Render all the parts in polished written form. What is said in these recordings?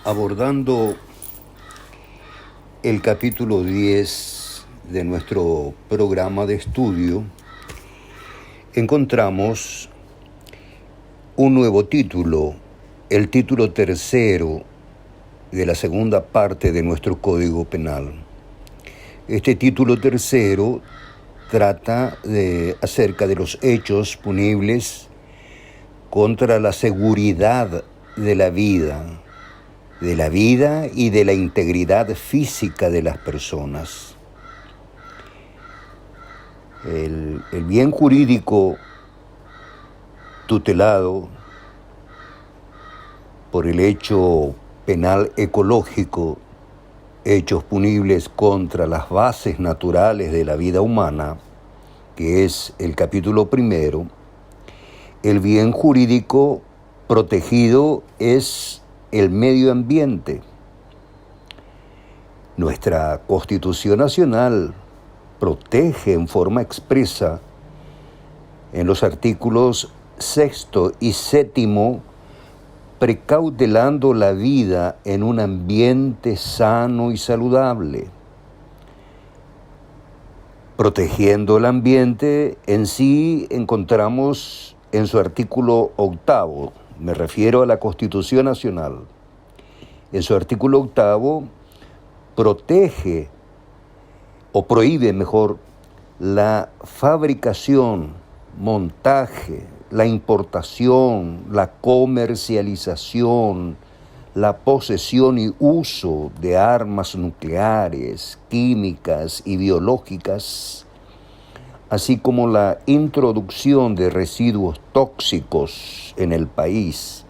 abordando el capítulo 10 de nuestro programa de estudio, encontramos un nuevo título, el título tercero de la segunda parte de nuestro Código Penal. Este título tercero trata acerca de los hechos punibles contra la seguridad de la vida y de la integridad física de las personas. El bien jurídico tutelado por el hecho penal ecológico, hechos punibles contra las bases naturales de la vida humana, que es el capítulo primero, el bien jurídico protegido es el medio ambiente. Nuestra Constitución Nacional protege en forma expresa en los artículos 6 y 7, precautelando la vida en un ambiente sano y saludable. Protegiendo el ambiente en sí encontramos en su artículo 8, me refiero a la Constitución Nacional. En su artículo 8 protege o prohíbe mejor la fabricación, montaje, la importación, la comercialización, la posesión y uso de armas nucleares, químicas y biológicas, así como la introducción de residuos tóxicos en el país,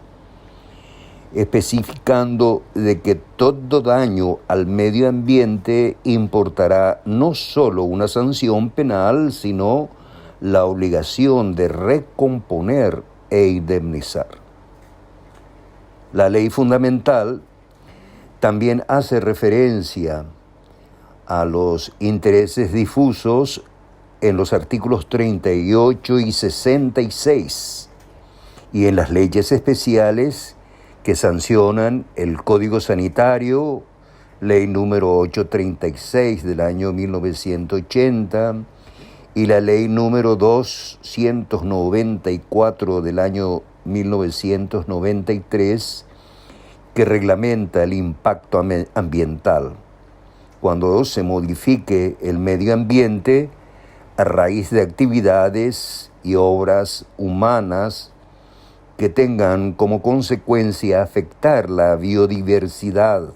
especificando de que todo daño al medio ambiente importará no solo una sanción penal, sino la obligación de recomponer e indemnizar. La ley fundamental también hace referencia a los intereses difusos en los artículos 38 y 66 y en las leyes especiales que sancionan el Código Sanitario, ley número 836 del año 1980 y la ley número 294 del año 1993 que reglamenta el impacto ambiental, cuando se modifique el medio ambiente a raíz de actividades y obras humanas que tengan como consecuencia afectar la biodiversidad,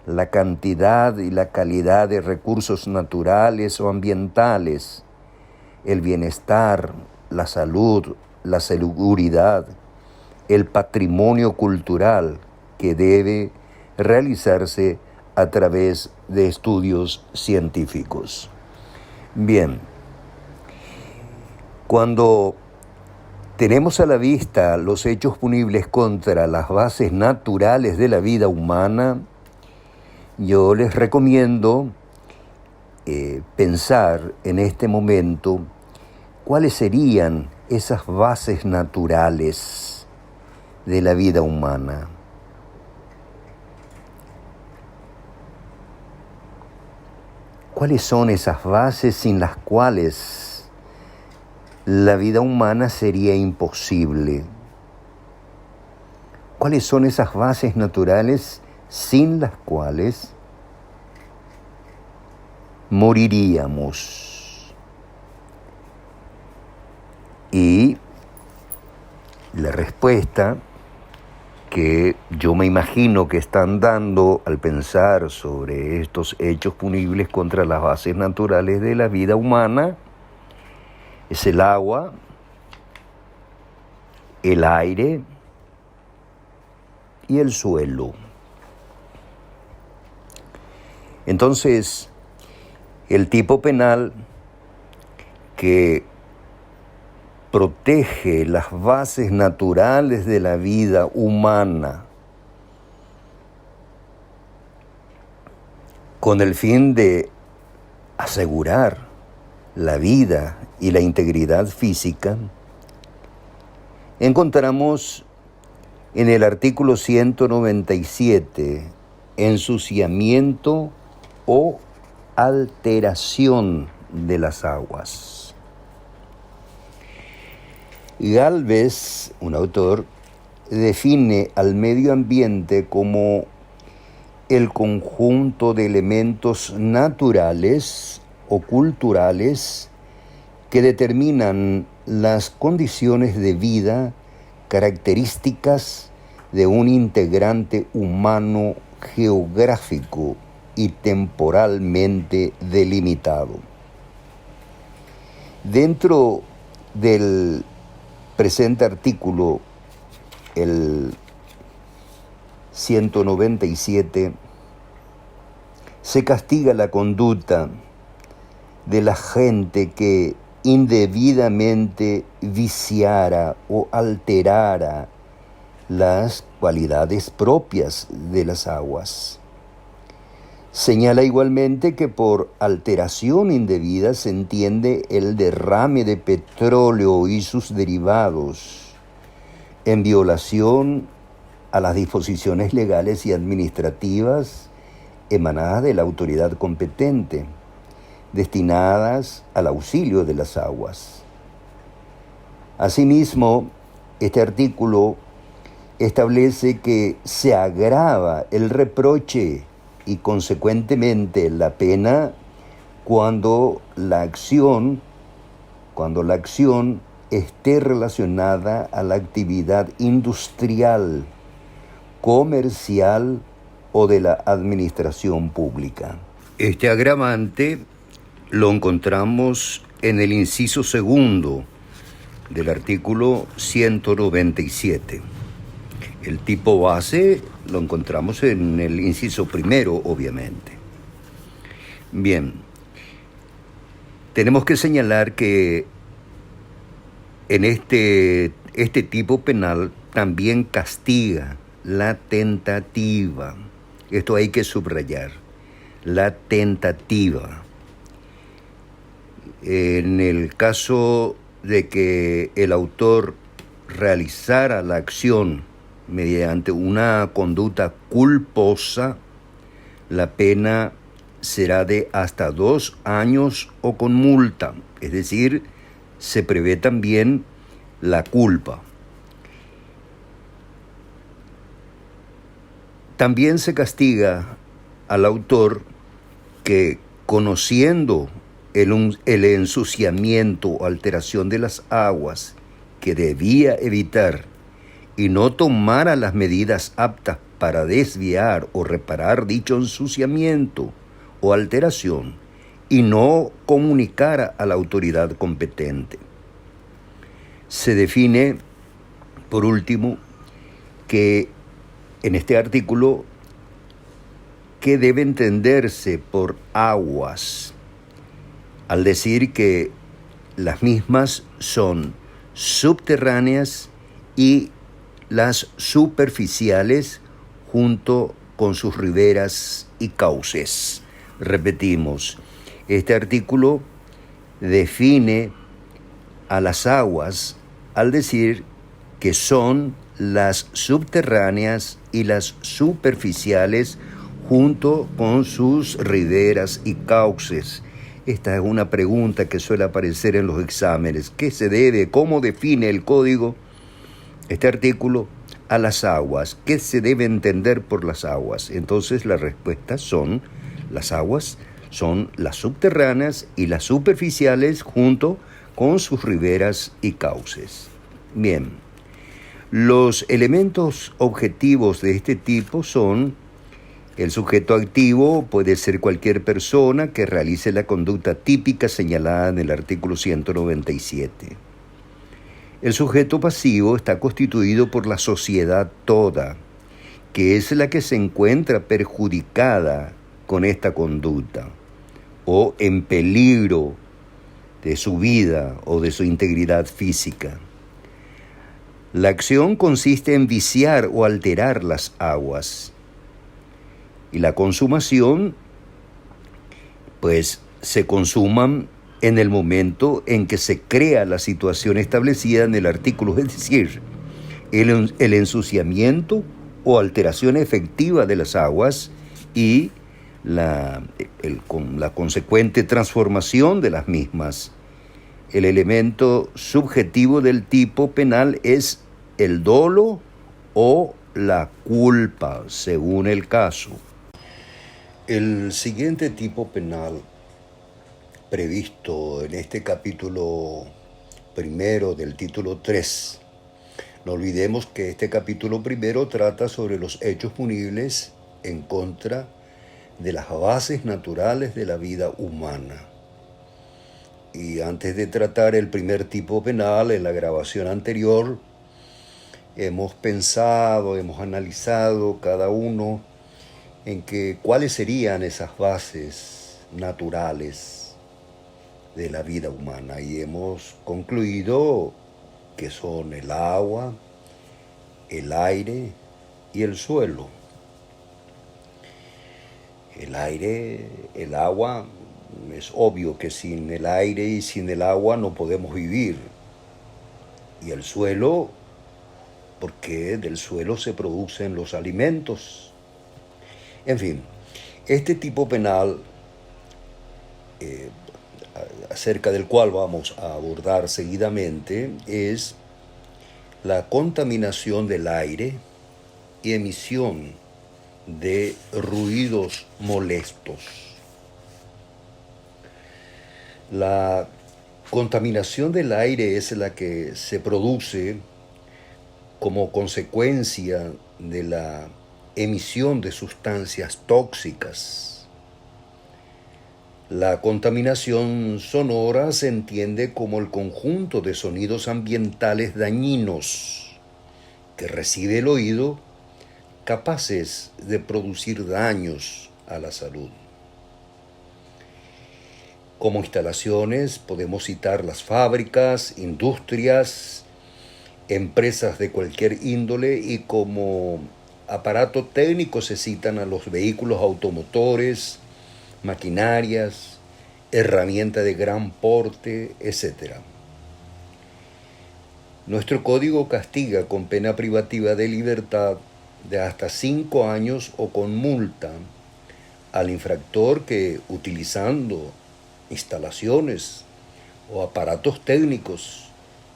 la cantidad y la calidad de recursos naturales o ambientales, el bienestar, la salud, la seguridad, el patrimonio cultural que debe realizarse a través de estudios científicos. Bien, cuando tenemos a la vista los hechos punibles contra las bases naturales de la vida humana, yo les recomiendo pensar en este momento cuáles serían esas bases naturales de la vida humana. ¿Cuáles son esas bases sin las cuales la vida humana sería imposible? ¿Cuáles son esas bases naturales sin las cuales moriríamos? Y la respuesta que yo me imagino que están dando al pensar sobre estos hechos punibles contra las bases naturales de la vida humana es el agua, el aire y el suelo. Entonces, el tipo penal que protege las bases naturales de la vida humana con el fin de asegurar la vida y la integridad física, encontramos En el artículo 197, ensuciamiento o alteración de las aguas. Gálvez, un autor, define al medio ambiente como el conjunto de elementos naturales o culturales que determinan las condiciones de vida características de un integrante humano geográfico y temporalmente delimitado. Dentro del presente artículo, el 197, se castiga la conducta de la gente que indebidamente viciara o alterara las cualidades propias de las aguas. Señala igualmente que por alteración indebida se entiende el derrame de petróleo y sus derivados en violación a las disposiciones legales y administrativas emanadas de la autoridad competente, destinadas al auxilio de las aguas. Asimismo, este artículo establece que se agrava el reproche y consecuentemente la pena cuando la acción esté relacionada a la actividad industrial, comercial o de la administración pública. Este agravante lo encontramos en el inciso segundo del artículo 197. El tipo base lo encontramos en el inciso primero, obviamente. Bien, tenemos que señalar que en este tipo penal también castiga la tentativa. Esto hay que subrayar, la tentativa. En el caso de que el autor realizara la acción mediante una conducta culposa, la pena será de hasta 2 años o con multa, es decir, se prevé también la culpa. También se castiga al autor que, conociendo el ensuciamiento o alteración de las aguas que debía evitar y no tomara las medidas aptas para desviar o reparar dicho ensuciamiento o alteración y no comunicara a la autoridad competente. Se define, por último, que en este artículo que debe entenderse por aguas, al decir que las mismas son subterráneas y las superficiales junto con sus riberas y cauces. Repetimos, este artículo define a las aguas al decir que son las subterráneas y las superficiales junto con sus riberas y cauces. Esta es una pregunta que suele aparecer en los exámenes. ¿Cómo define el código este artículo a las aguas? ¿Qué se debe entender por las aguas? Entonces la respuesta son: las aguas son las subterráneas y las superficiales junto con sus riberas y cauces. Bien, los elementos objetivos de este tipo son: el sujeto activo puede ser cualquier persona que realice la conducta típica señalada en el artículo 197. El sujeto pasivo está constituido por la sociedad toda, que es la que se encuentra perjudicada con esta conducta o en peligro de su vida o de su integridad física. La acción consiste en viciar o alterar las aguas. Y la consumación, pues, se consuman en el momento en que se crea la situación establecida en el artículo, es decir, el ensuciamiento o alteración efectiva de las aguas y con la consecuente transformación de las mismas. El elemento subjetivo del tipo penal es el dolo o la culpa, según el caso. El siguiente tipo penal previsto en este capítulo primero del título 3. No olvidemos que este capítulo primero trata sobre los hechos punibles en contra de las bases naturales de la vida humana. Y antes de tratar el primer tipo penal, en la grabación anterior, hemos pensado, hemos analizado cada uno en cuáles serían esas bases naturales de la vida humana. Y hemos concluido que son el agua, el aire y el suelo. El aire, el agua, es obvio que sin el aire y sin el agua no podemos vivir. Y el suelo, porque del suelo se producen los alimentos. En fin, este tipo penal, acerca del cual vamos a abordar seguidamente, es la contaminación del aire y emisión de ruidos molestos. La contaminación del aire es la que se produce como consecuencia de la emisión de sustancias tóxicas. La contaminación sonora se entiende como el conjunto de sonidos ambientales dañinos que recibe el oído, capaces de producir daños a la salud. Como instalaciones podemos citar las fábricas, industrias, empresas de cualquier índole, y como aparato técnico se citan a los vehículos automotores, maquinarias, herramientas de gran porte, etc. Nuestro código castiga con pena privativa de libertad de hasta 5 años o con multa al infractor que, utilizando instalaciones o aparatos técnicos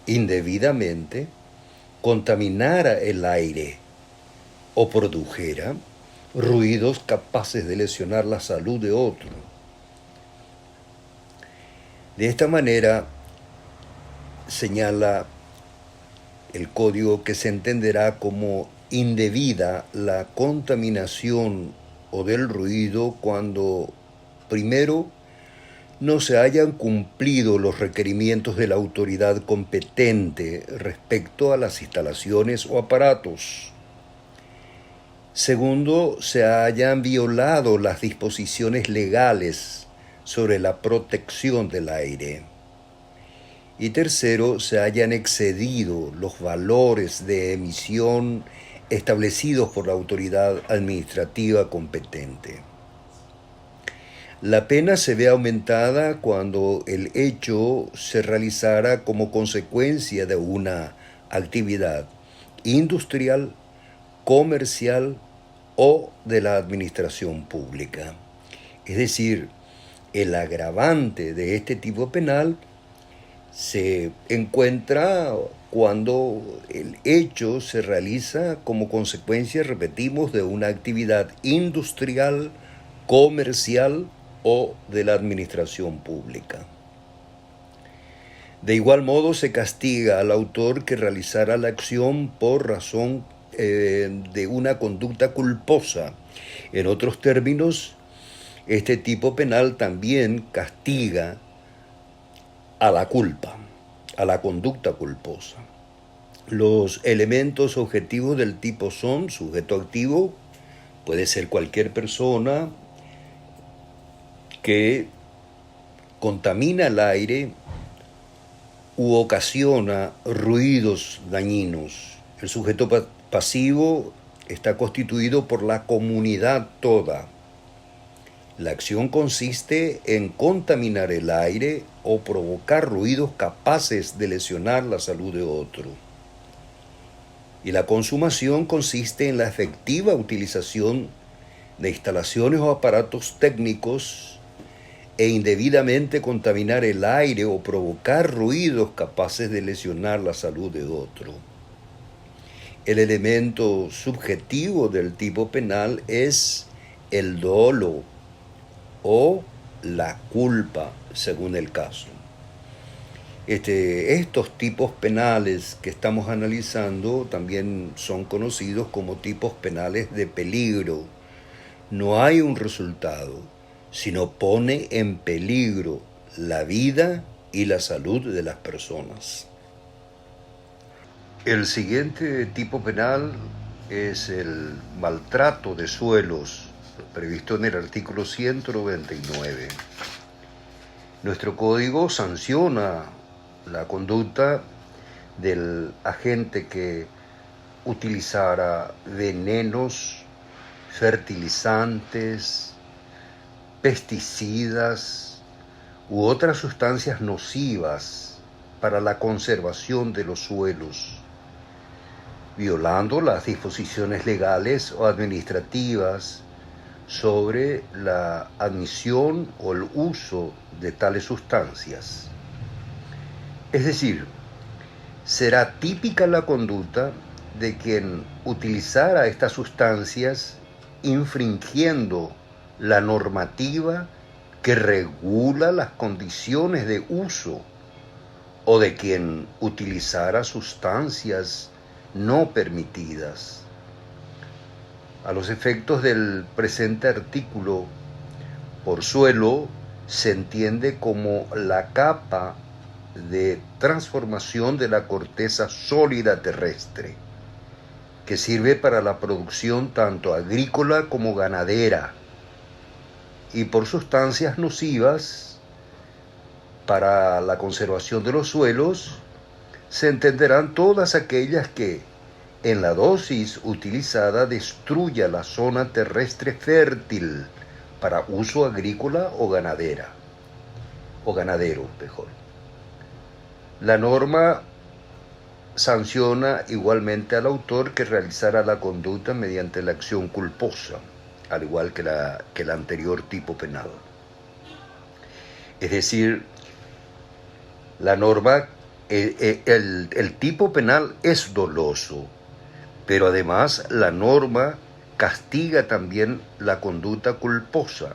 indebidamente, contaminara el aire o produjera ruidos capaces de lesionar la salud de otro. De esta manera, señala el código que se entenderá como indebida la contaminación o del ruido cuando, primero, no se hayan cumplido los requerimientos de la autoridad competente respecto a las instalaciones o aparatos. Segundo, se hayan violado las disposiciones legales sobre la protección del aire. Y tercero, se hayan excedido los valores de emisión establecidos por la autoridad administrativa competente. La pena se ve aumentada cuando el hecho se realizara como consecuencia de una actividad industrial, comercial o de la administración pública. Es decir, el agravante de este tipo penal se encuentra cuando el hecho se realiza como consecuencia, repetimos, de una actividad industrial, comercial o de la administración pública. De igual modo, se castiga al autor que realizara la acción por razón de una conducta culposa. En otros términos, este tipo penal también castiga a la culpa, a la conducta culposa. Los elementos objetivos del tipo son: sujeto activo, puede ser cualquier persona que contamina el aire u ocasiona ruidos dañinos. El sujeto pasivo está constituido por la comunidad toda. La acción consiste en contaminar el aire o provocar ruidos capaces de lesionar la salud de otro. Y la consumación consiste en la efectiva utilización de instalaciones o aparatos técnicos e indebidamente contaminar el aire o provocar ruidos capaces de lesionar la salud de otro. El elemento subjetivo del tipo penal es el dolo o la culpa, según el caso. Estos tipos penales que estamos analizando también son conocidos como tipos penales de peligro. No hay un resultado, sino pone en peligro la vida y la salud de las personas. El siguiente tipo penal es el maltrato de suelos, previsto en el artículo 199. Nuestro código sanciona la conducta del agente que utilizara venenos, fertilizantes, pesticidas u otras sustancias nocivas para la conservación de los suelos, violando las disposiciones legales o administrativas sobre la admisión o el uso de tales sustancias. Es decir, será típica la conducta de quien utilizara estas sustancias infringiendo la normativa que regula las condiciones de uso, o de quien utilizara sustancias no permitidas. A los efectos del presente artículo, por suelo se entiende como la capa de transformación de la corteza sólida terrestre, que sirve para la producción tanto agrícola como ganadera, y por sustancias nocivas para la conservación de los suelos se entenderán todas aquellas que, en la dosis utilizada, destruya la zona terrestre fértil para uso agrícola o ganadero, mejor. La norma sanciona igualmente al autor que realizara la conducta mediante la acción culposa, al igual que el anterior tipo penal. Es decir, la norma, el tipo penal es doloso, pero además la norma castiga también la conducta culposa.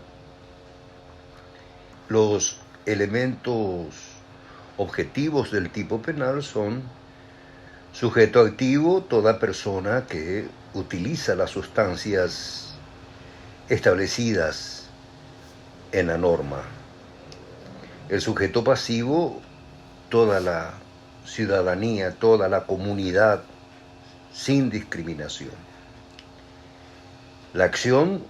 Los elementos objetivos del tipo penal son: sujeto activo, toda persona que utiliza las sustancias establecidas en la norma. El sujeto pasivo, toda la ciudadanía, toda la comunidad, sin discriminación. La acción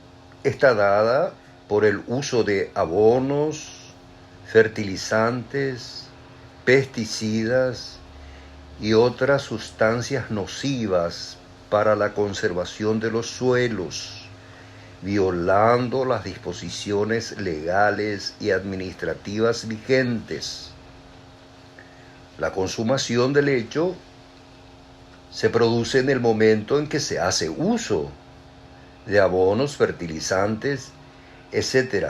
está dada por el uso de abonos, fertilizantes, pesticidas y otras sustancias nocivas para la conservación de los suelos, violando las disposiciones legales y administrativas vigentes. La consumación del hecho se produce en el momento en que se hace uso de abonos, fertilizantes, etc.,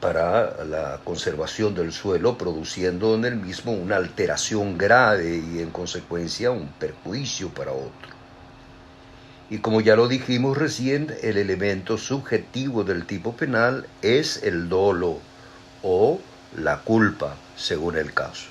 para la conservación del suelo, produciendo en el mismo una alteración grave y en consecuencia un perjuicio para otro. Y como ya lo dijimos recién, el elemento subjetivo del tipo penal es el dolo o la culpa, según el caso.